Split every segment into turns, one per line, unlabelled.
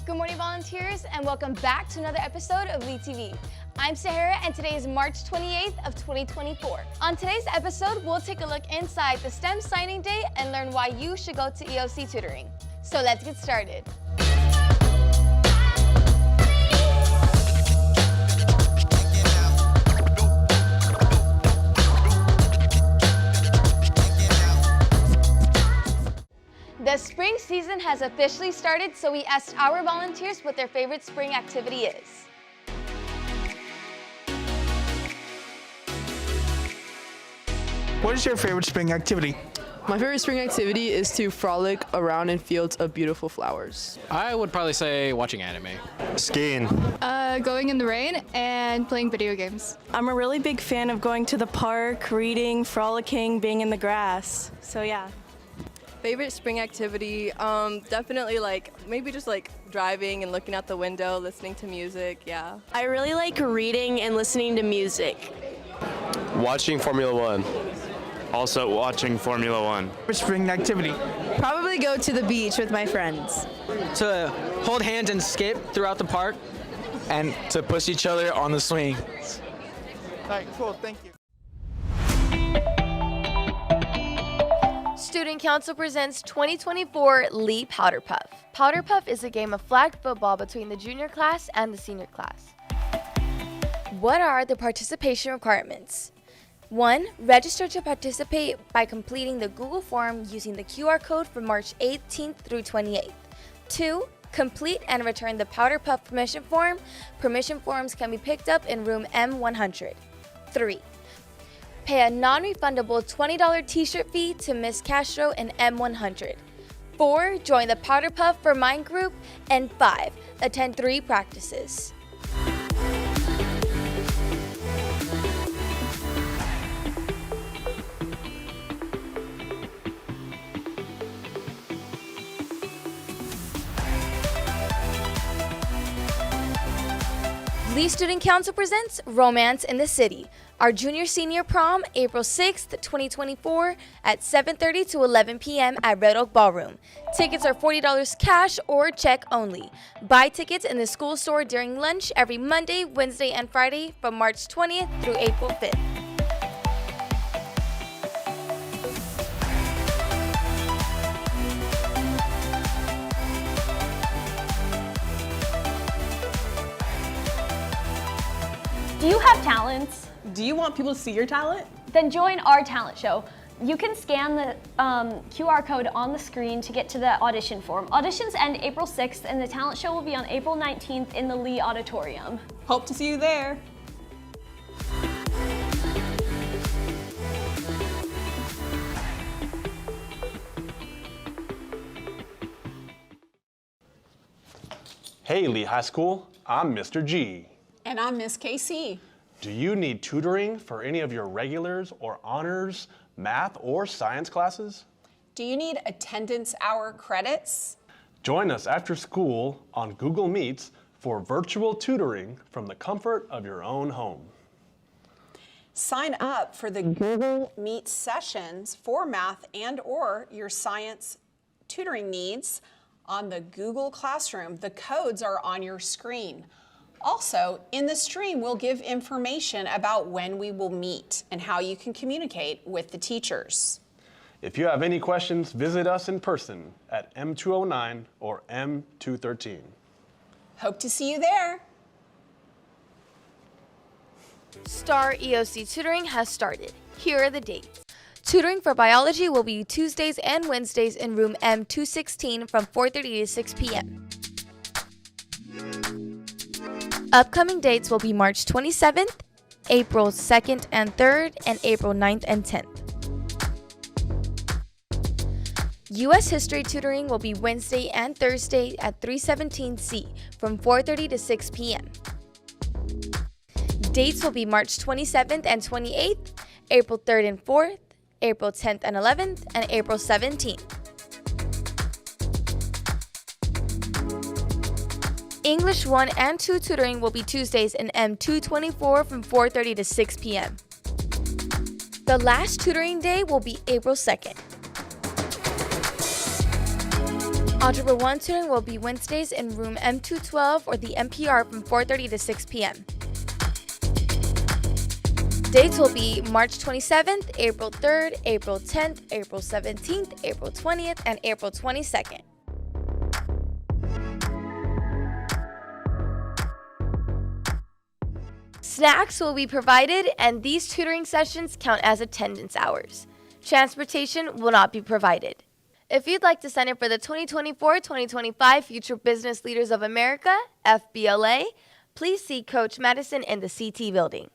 Good morning, volunteers, and welcome back to another episode of Lead TV. I'm Sahara, and today is March 28th of 2024. On today's episode, we'll take a look inside the STEM signing day and learn why you should go to EOC tutoring. So let's get started. The spring season has officially started, so we asked our volunteers what their favorite spring activity is.
What is your favorite spring activity?
My favorite spring activity is to frolic around in fields of beautiful flowers.
I would probably say watching anime.
Skiing.
Going in the rain and playing video games.
I'm a really big fan of going to the park, reading, frolicking, being in the grass. So yeah.
Favorite spring activity, definitely maybe just driving and looking out the window, listening to music, yeah.
I really like reading and listening to music.
Watching Formula One. Also watching Formula One.
Spring activity.
Probably go to the beach with my friends.
To hold hands and skip throughout the park.
And to push each other on the swing.
All right, cool, thank you.
Student Council presents 2024 Lee Powder Puff. Powder Puff is a game of flag football between the junior class and the senior class. What are the participation requirements? 1. Register to participate by completing the Google form using the QR code from March 18th through 28th. 2. Complete and return the Powder Puff permission form. Permission forms can be picked up in room M100. 3. Pay a non-refundable $20 t-shirt fee to Miss Castro in M100. 4. Join the Powder Puff for Mind group. And 5. Attend 3 practices. Lee Student Council presents Romance in the City. Our junior-senior prom, April 6th, 2024 at 7:30 to 11 p.m. at Red Oak Ballroom. Tickets are $40 cash or check only. Buy tickets in the school store during lunch every Monday, Wednesday, and Friday from March 20th through April 5th.
Do you have talents?
Do you want people to see your talent?
Then join our talent show. You can scan the QR code on the screen to get to the audition form. Auditions end April 6th, and the talent show will be on April 19th in the Lee Auditorium.
Hope to see you there.
Hey, Lee High School, I'm Mr. G.
And I'm Miss KC.
Do you need tutoring for any of your regulars or honors, math, or science classes?
Do you need attendance hour credits?
Join us after school on Google Meets for virtual tutoring from the comfort of your own home.
Sign up for the Google Meet sessions for math and/or your science tutoring needs on the Google Classroom. The codes are on your screen. Also, in the stream, we'll give information about when we will meet and how you can communicate with the teachers.
If you have any questions, visit us in person at M209 or M213.
Hope to see you there.
STAR EOC tutoring has started. Here are the dates. Tutoring for biology will be Tuesdays and Wednesdays in room M216 from 4:30 to 6 p.m. Upcoming dates will be March 27th, April 2nd and 3rd, and April 9th and 10th. U.S. History tutoring will be Wednesday and Thursday at 317C from 4:30 to 6 p.m. Dates will be March 27th and 28th, April 3rd and 4th, April 10th and 11th, and April 17th. English 1 and 2 tutoring will be Tuesdays in M224 from 4:30 to 6 p.m. The last tutoring day will be April 2nd. Algebra 1 tutoring will be Wednesdays in room M212 or the MPR from 4:30 to 6 p.m. Dates will be March 27th, April 3rd, April 10th, April 17th, April 20th, and April 22nd. Snacks will be provided, and these tutoring sessions count as attendance hours. Transportation will not be provided. If you'd like to sign up for the 2024-2025 Future Business Leaders of America, FBLA, please see Coach Madison in the CT building.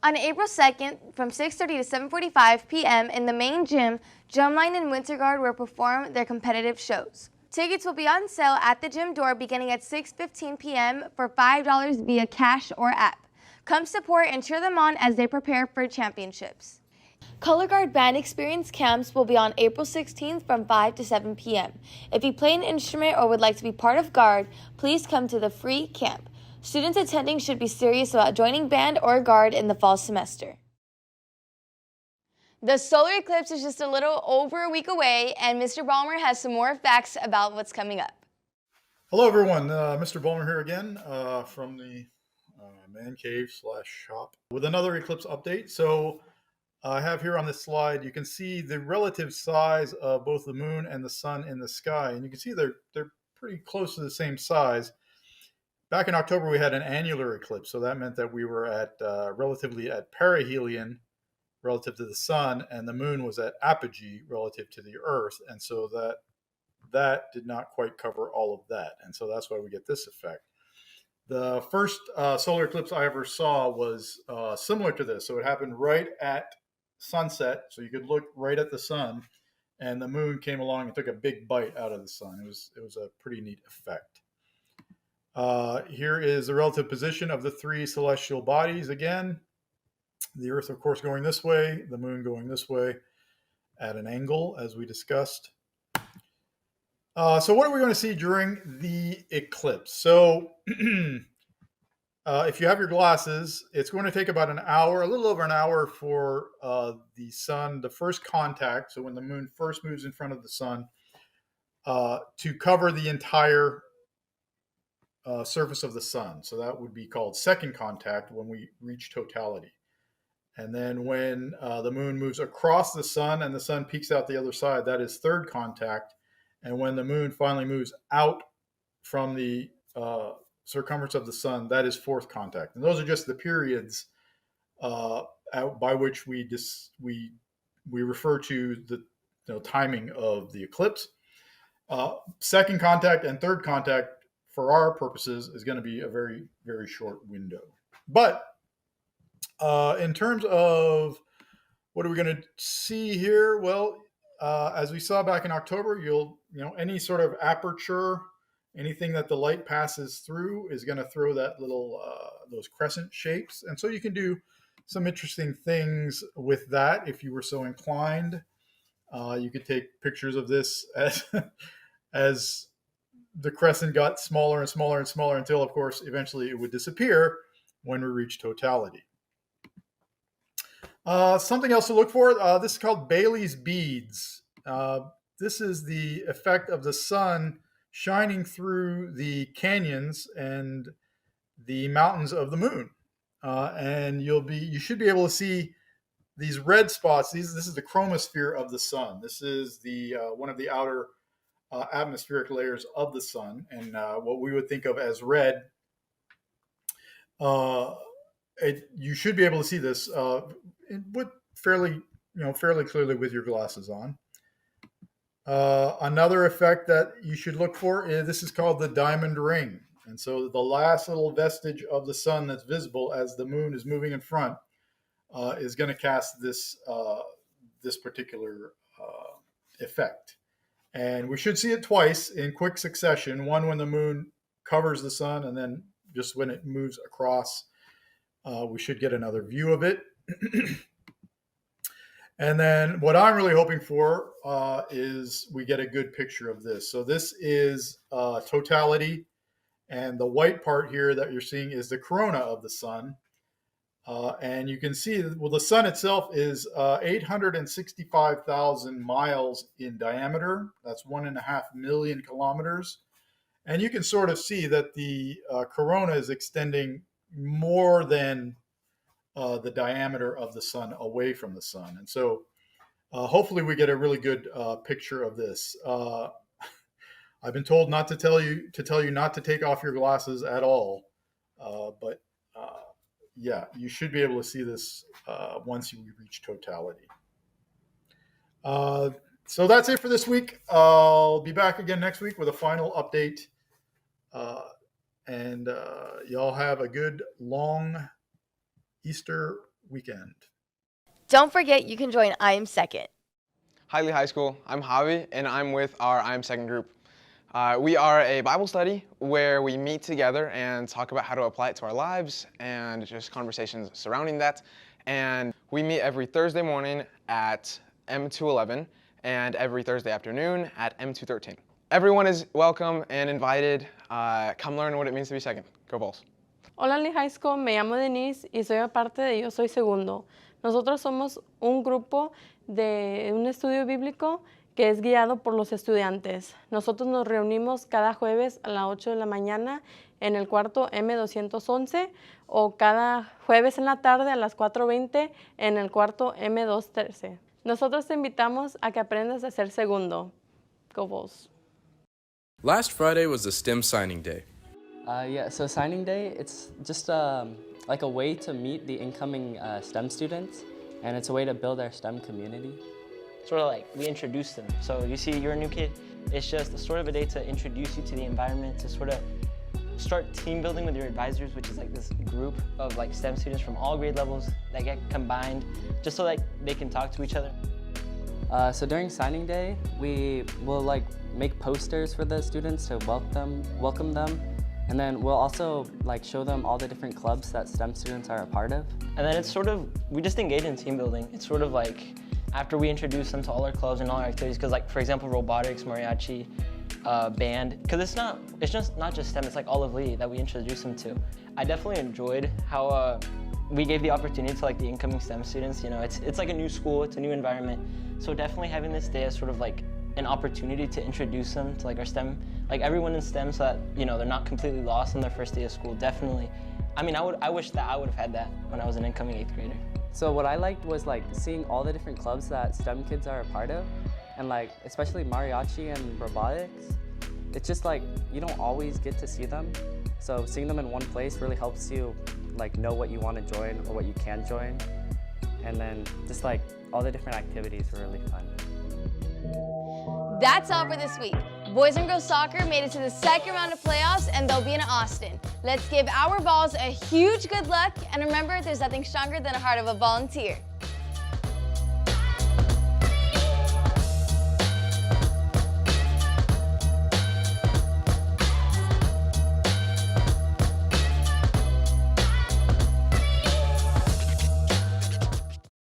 On April 2nd, from 6:30 to 7:45 p.m. in the main gym, Drumline and Winter Guard will perform their competitive shows. Tickets will be on sale at the gym door beginning at 6:15 p.m. for $5 via cash or app. Come support and cheer them on as they prepare for championships. Color Guard Band Experience camps will be on April 16th from 5 to 7 p.m. If you play an instrument or would like to be part of Guard, please come to the free camp. Students attending should be serious about joining band or Guard in the fall semester. The solar eclipse is just a little over a week away, and Mr. Ballmer has some more facts about what's coming up.
Hello, everyone. Mr. Ballmer here again from the man cave / shop with another eclipse update. So I have here on this slide, you can see the relative size of both the moon and the sun in the sky. And you can see they're pretty close to the same size. Back in October, we had an annular eclipse. So that meant that we were at relatively at perihelion relative to the sun, and the moon was at apogee relative to the earth. And so that did not quite cover all of that. And so that's why we get this effect. The first solar eclipse I ever saw was similar to this. So it happened right at sunset. So you could look right at the sun, and the moon came along and took a big bite out of the sun. It was a pretty neat effect. Here is the relative position of the three celestial bodies again. The Earth, of course, going this way, the moon going this way at an angle, as we discussed. So what are we going to see during the eclipse? So if you have your glasses, it's going to take about an hour, a little over an hour for the sun, the first contact, so when the moon first moves in front of the sun, to cover the entire surface of the sun. So that would be called second contact when we reach totality. And then when the moon moves across the sun and the sun peeks out the other side, that is third contact. And when the moon finally moves out from the circumference of the sun, that is fourth contact. And those are just the periods by which we refer to the timing of the eclipse. Second contact and third contact, for our purposes, is going to be a very, very short window. But in terms of what are we going to see here? Well, as we saw back in October, any sort of aperture, anything that the light passes through is going to throw that little those crescent shapes, and so you can do some interesting things with that if you were so inclined. You could take pictures of this as the crescent got smaller and smaller and smaller until, of course, eventually it would disappear when we reach totality. Something else to look for, this is called Bailey's beads. This is the effect of the sun shining through the canyons and the mountains of the moon. And you should be able to see these red spots. This is the chromosphere of the sun. This is the one of the outer atmospheric layers of the sun, and what we would think of as red. You should be able to see this fairly clearly with your glasses on. Another effect that you should look for is this is called the diamond ring. And so the last little vestige of the sun that's visible as the moon is moving in front is going to cast this particular effect. And we should see it twice in quick succession. One when the moon covers the sun, and then just when it moves across, we should get another view of it. And then what I'm really hoping for is we get a good picture of this. So this is totality. And the white part here that you're seeing is the corona of the sun. And you can see, well, the sun itself is 865,000 miles in diameter. That's 1.5 million kilometers. And you can sort of see that the corona is extending more than the diameter of the sun away from the sun. And so hopefully we get a really good picture of this. I've been told not to tell you not to take off your glasses at all. But yeah, you should be able to see this once you reach totality. So that's it for this week. I'll be back again next week with a final update. And y'all have a good long Easter weekend.
Don't forget you can join I Am Second.
Hi Lee High School, I'm Javi and I'm with our I Am Second group. We are a Bible study where we meet together and talk about how to apply it to our lives and just conversations surrounding that. And we meet every Thursday morning at M211 and every Thursday afternoon at M213. Everyone is welcome and invited. Come learn what it means to be second. Go Bulls.
Hola Lee High School, me llamo Denise y soy parte de Yo Soy Segundo. Nosotros somos un grupo de un estudio bíblico que es guiado por los estudiantes. Nosotros nos reunimos cada jueves a las 8 de la mañana en el cuarto M211 o cada jueves en la tarde a las 4:20 en el cuarto M213. Nosotros te invitamos a que aprendas a ser segundo. Go Bulls.
Last Friday was the STEM signing day.
Yeah, so signing day, it's just like a way to meet the incoming STEM students, and it's a way to build our STEM community.
Sort of like we introduce them. So you see, you're a new kid. It's just a sort of a day to introduce you to the environment, to sort of start team building with your advisors, which is like this group of like STEM students from all grade levels that get combined, just so like they can talk to each other.
So during signing day, we will like make posters for the students to welcome them. And then we'll also like show them all the different clubs that STEM students are a part of.
And then it's sort of, we just engage in team building. It's sort of like, after we introduce them to all our clubs and all our activities, because like, for example, robotics, mariachi, band, because it's just not just STEM, it's like all of Lee that we introduce them to. I definitely enjoyed how we gave the opportunity to like the incoming STEM students. You know, it's like a new school, it's a new environment. So definitely having this day as sort of like an opportunity to introduce them to like our STEM, like everyone in STEM, so that, you know, they're not completely lost on their first day of school. Definitely. I mean, I wish that I would have had that when I was an incoming 8th grader.
So what I liked was like seeing all the different clubs that STEM kids are a part of, and like especially mariachi and robotics. It's just like you don't always get to see them, so seeing them in one place really helps you like know what you want to join or what you can join, and then just like all the different activities were really fun.
That's all for this week. Boys and girls soccer made it to the second round of playoffs and they'll be in Austin. Let's give our balls a huge good luck and remember there's nothing stronger than the heart of a volunteer.